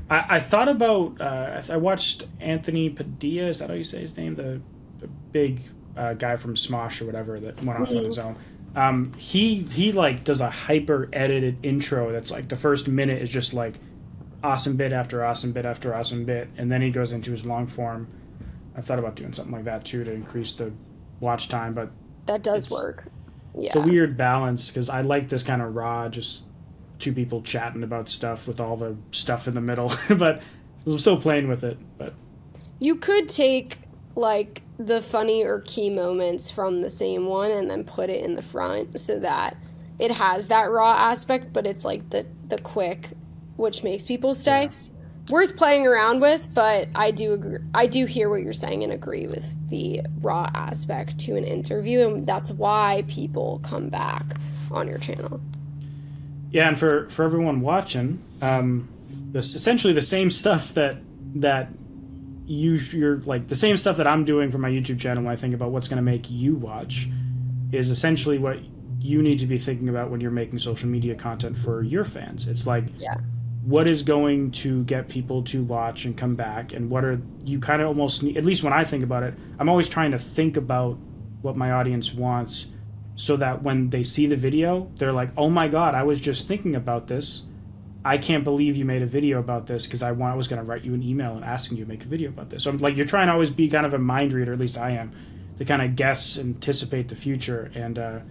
I thought about I watched Anthony Padilla, is that how you say his name, the big guy from Smosh or whatever that went off on his own. He like does a hyper edited intro that's like the first minute is just like awesome bit after awesome bit after awesome bit, and then he goes into his long form. I've thought about doing something like that too to increase the watch time, but that does work. Yeah, it's a weird balance because I like this kind of raw, just two people chatting about stuff with all the stuff in the middle, but I'm still playing with it. But you could take like the funny or key moments from the same one and then put it in the front so that it has that raw aspect, but it's like the quick, which makes people stay. Yeah. Worth playing around with, but I do agree. I do hear what you're saying and agree with the raw aspect to an interview, and that's why people come back on your channel. Yeah, and for everyone watching, this essentially the same stuff that you're like the same stuff that I'm doing for my YouTube channel when I think about what's going to make you watch is essentially what you need to be thinking about when you're making social media content for your fans. It's like, what is going to get people to watch and come back, and what are you kind of almost need, at least when I think about it, I'm always trying to think about what my audience wants so that when they see the video, they're like, oh my God, I was just thinking about this. I can't believe you made a video about this because I was going to write you an email and asking you to make a video about this. So I'm like, you're trying to always be kind of a mind reader, at least I am, to kind of guess, anticipate the future. And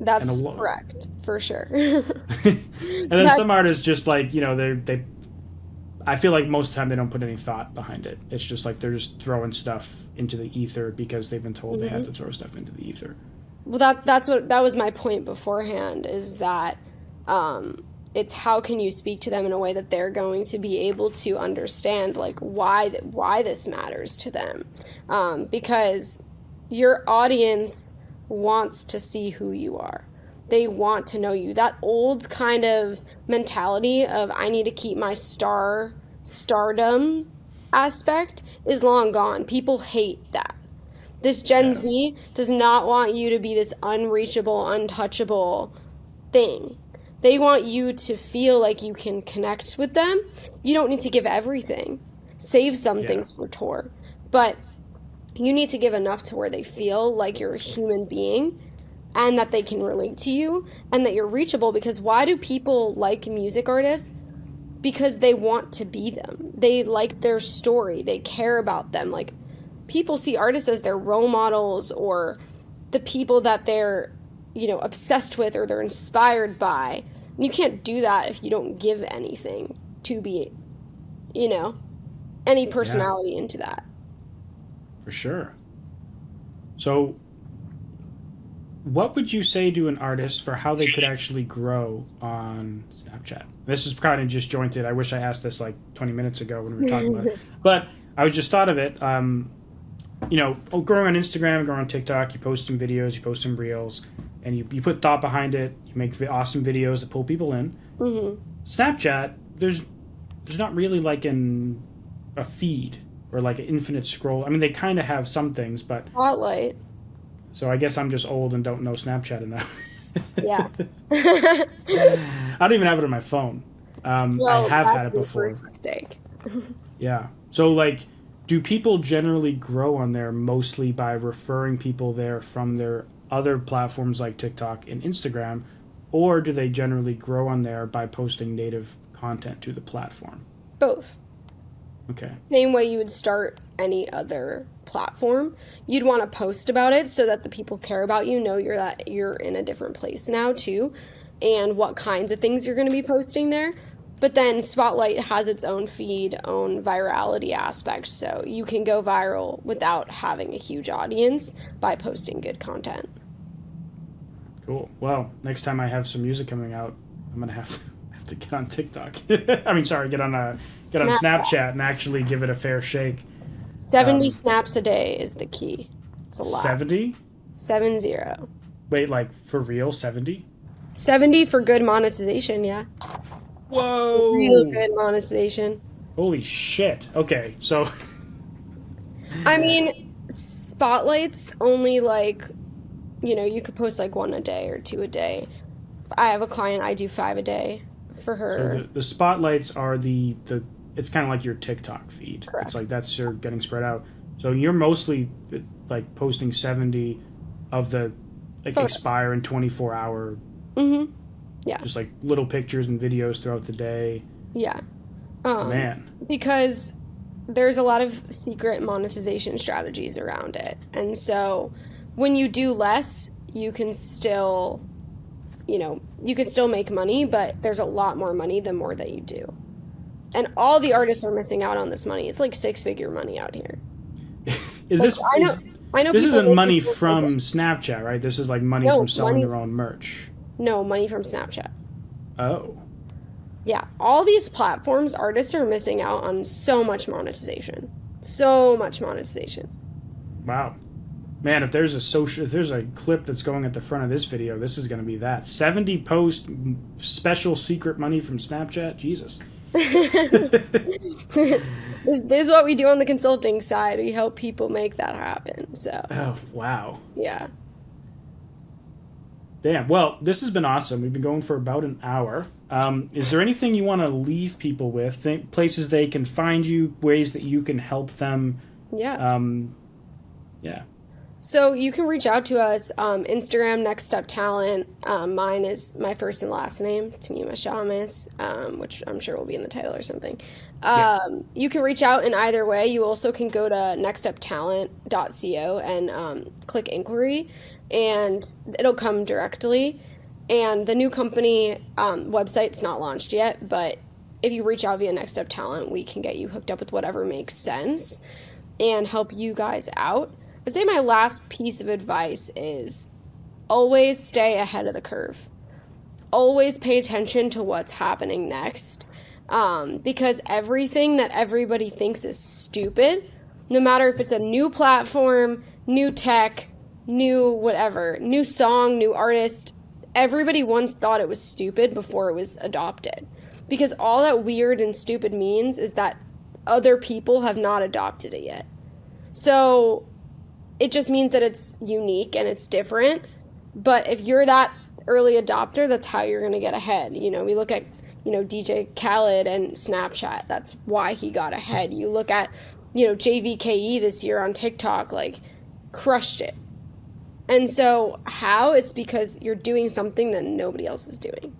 that's correct, for sure. And then some artists just like, you know, they I feel like most of the time they don't put any thought behind it. It's just like they're just throwing stuff into the ether because they've been told they had to throw stuff into the ether. Well, that was my point beforehand, is that it's how can you speak to them in a way that they're going to be able to understand like why this matters to them, because your audience wants to see who you are. They want to know you. That old kind of mentality of I need to keep my stardom aspect is long gone. People hate that. This Gen Z does not want you to be this unreachable, untouchable thing. They want you to feel like you can connect with them. You don't need to give everything. Save some things for tour. But you need to give enough to where they feel like you're a human being and that they can relate to you and that you're reachable. Because why do people like music artists? Because they want to be them. They like their story. They care about them. Like, people see artists as their role models or the people that they're, you know, obsessed with or they're inspired by. You can't do that if you don't give anything to be, you know, any personality into that. For sure. So what would you say to an artist for how they could actually grow on Snapchat? This is kind of disjointed. I wish I asked this like 20 minutes ago when we were talking about it. But I just thought of it. growing on Instagram, growing on TikTok, you post some videos, you post some reels, and you put thought behind it. You make awesome videos that pull people in. Mm-hmm. Snapchat, there's not really like a feed or like an infinite scroll. I mean, they kind of have some things, but Spotlight. so I guess I'm just old and don't know Snapchat enough. Yeah. I don't even have it on my phone. I have had it before. First mistake. Yeah. So like, do people generally grow on there mostly by referring people there from their other platforms like TikTok and Instagram, or do they generally grow on there by posting native content to the platform? Both. Okay. Same way you would start any other platform. You'd want to post about it so that the people care about you, know you're in a different place now too, and what kinds of things you're going to be posting there. But then Spotlight has its own feed, own virality aspect, so you can go viral without having a huge audience by posting good content. Cool. Well, next time I have some music coming out, I'm gonna have to get on TikTok. I mean, sorry, get on Snapchat and actually give it a fair shake. 70 snaps a day is the key. It's a lot. 70? 70. Wait, like for real? 70? 70 for good monetization, yeah. Whoa! Real good monetization. Holy shit. Okay, so I mean, Spotlight's only like, you could post like 1 a day or 2 a day. I have a client, I do 5 a day for her. So the spotlights are it's kind of like your TikTok feed. Correct. It's like that's your getting spread out. So you're mostly like posting 70 of the like expire in 24-hour. Mm-hmm. Yeah. Just like little pictures and videos throughout the day. Yeah. Man. Because there's a lot of secret monetization strategies around it. And so when you do less, you can still, make money, but there's a lot more money the more that you do. And all the artists are missing out on this money. It's like 6-figure money out here. I know this isn't money from Snapchat, right? This is like money from selling their own merch. No, money from Snapchat. Oh. Yeah, all these platforms, artists are missing out on so much monetization. So much monetization. Wow. Man, if there's a clip that's going at the front of this video, this is going to be that. 70 post special secret money from Snapchat? Jesus. This is what we do on the consulting side. We help people make that happen. So. Oh, wow. Yeah. Damn. Well, this has been awesome. We've been going for about an hour. Is there anything you want to leave people with? Places they can find you, ways that you can help them? Yeah. Yeah. So you can reach out to us, Instagram, Next Step Talent. Mine is my first and last name, Temima Shamus, which I'm sure will be in the title or something. You can reach out in either way. You also can go to nextsteptalent.co and click inquiry, and it'll come directly. And the new company website's not launched yet, but if you reach out via Next Step Talent, we can get you hooked up with whatever makes sense and help you guys out. I'd say my last piece of advice is always stay ahead of the curve. Always pay attention to what's happening next, because everything that everybody thinks is stupid, no matter if it's a new platform, new tech, new whatever, new song, new artist, everybody once thought it was stupid before it was adopted. Because all that weird and stupid means is that other people have not adopted it yet. So it just means that it's unique and it's different. But if you're that early adopter, that's how you're going to get ahead. We look at, DJ Khaled and Snapchat. That's why he got ahead. You look at, JVKE this year on TikTok, like, crushed it. And so how? It's because you're doing something that nobody else is doing.